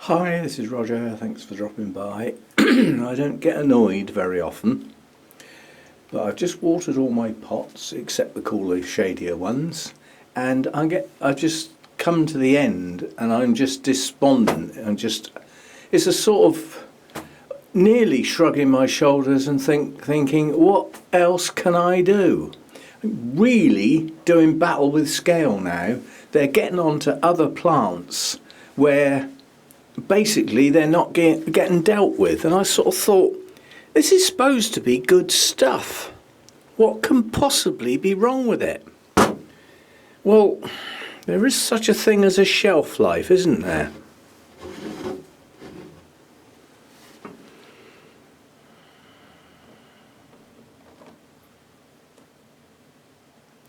Hi, this is Roger. Thanks for dropping by. I don't get annoyed very often, but I've just watered all my pots except the cooler, shadier ones, and I've just come to the end, and I'm just despondent. It's a sort of nearly shrugging my shoulders and thinking, what else can I do? Really doing battle with scale now. They're getting on to other plants where basically they're not getting dealt with, and I sort of thought, this is supposed to be good stuff. What can possibly be wrong with it? Well, there is such a thing as a shelf life, isn't there?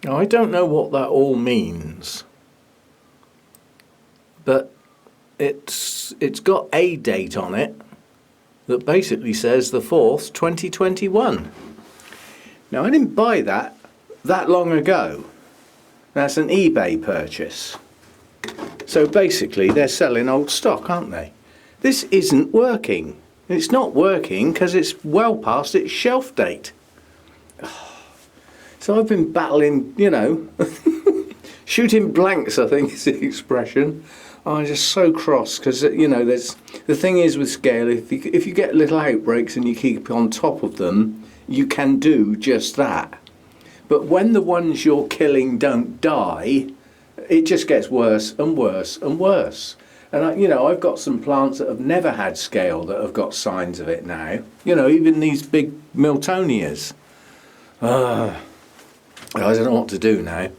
Now, I don't know what that all means, but it's got a date on it that basically says the 4th, 2021. Now, I didn't buy that long ago. That's an eBay purchase. So basically they're selling old stock, aren't they? This isn't working. It's not working because it's well past its shelf date. So I've been battling, shooting blanks, I think is the expression. I'm just so cross because, there's the thing is with scale, if you get little outbreaks and you keep on top of them, you can do just that. But when the ones you're killing don't die, it just gets worse and worse and worse. And I've got some plants that have never had scale that have got signs of it now. Even these big Miltonias. I don't know what to do now.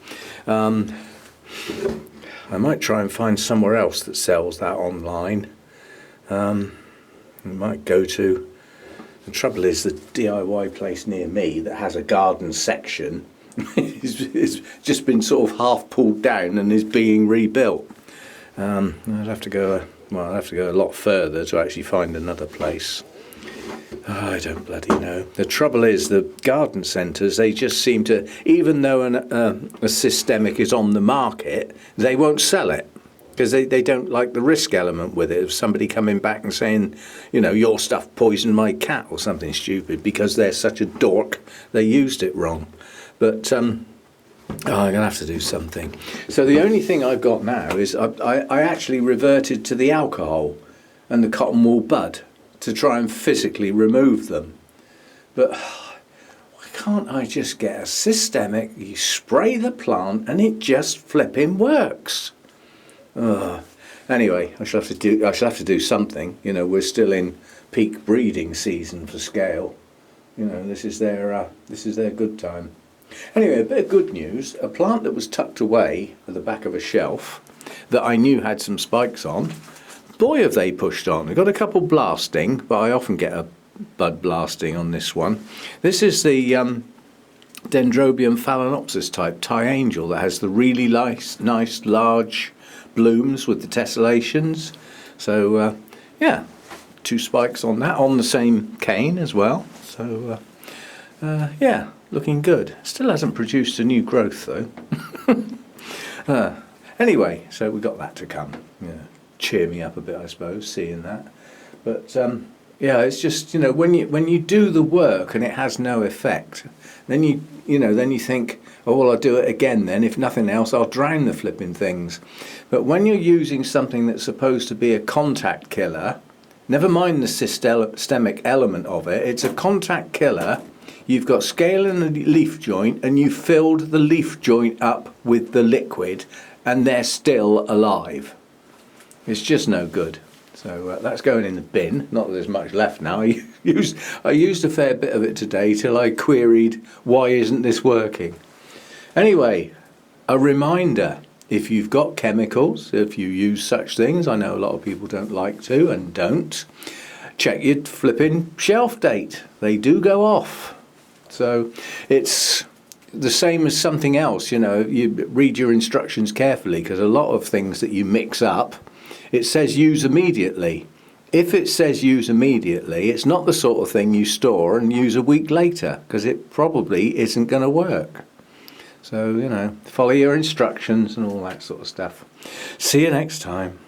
I might try and find somewhere else that sells that online. I might go to... The trouble is the DIY place near me that has a garden section is just been sort of half pulled down and is being rebuilt. I'd have to go a lot further to actually find another place. Oh, I don't bloody know. The trouble is the garden centres, they just seem to, even though a systemic is on the market, they won't sell it. Because they don't like the risk element with it of somebody coming back and saying, your stuff poisoned my cat or something stupid because they're such a dork, they used it wrong. But I'm going to have to do something. So the only thing I've got now is I actually reverted to the alcohol and the cotton wool bud to try and physically remove them. But why can't I just get a systemic, you spray the plant and it just flipping works? Anyway, I shall have to do something. We're still in peak breeding season for scale. This is their good time. Anyway, a bit of good news. A plant that was tucked away at the back of a shelf that I knew had some spikes on. Boy, have they pushed on. We've got a couple blasting, but I often get a bud blasting on this one. This is the Dendrobium phalaenopsis type Thai angel that has the really nice large blooms with the tessellations. So yeah, 2 spikes on that on the same cane as well. So yeah, looking good. Still hasn't produced a new growth though. Anyway, so we got that to come. Yeah, cheer me up a bit, I suppose, seeing that. But yeah, it's just when you do the work and it has no effect, then you think, oh well, I'll do it again then. If nothing else, I'll drown the flipping things. But when you're using something that's supposed to be a contact killer, never mind the systemic element of it, it's a contact killer. You've got scale in the leaf joint and you filled the leaf joint up with the liquid and they're still alive. It's just no good. So that's going in the bin. Not that there's much left now. I used a fair bit of it today till I queried, why isn't this working? Anyway, a reminder, if you've got chemicals, if you use such things, I know a lot of people don't like to and don't, check your flipping shelf date. They do go off. So it's the same as something else, you read your instructions carefully because a lot of things that you mix up, it says use immediately. If it says use immediately, it's not the sort of thing you store and use a week later because it probably isn't going to work. So, follow your instructions and all that sort of stuff. See you next time.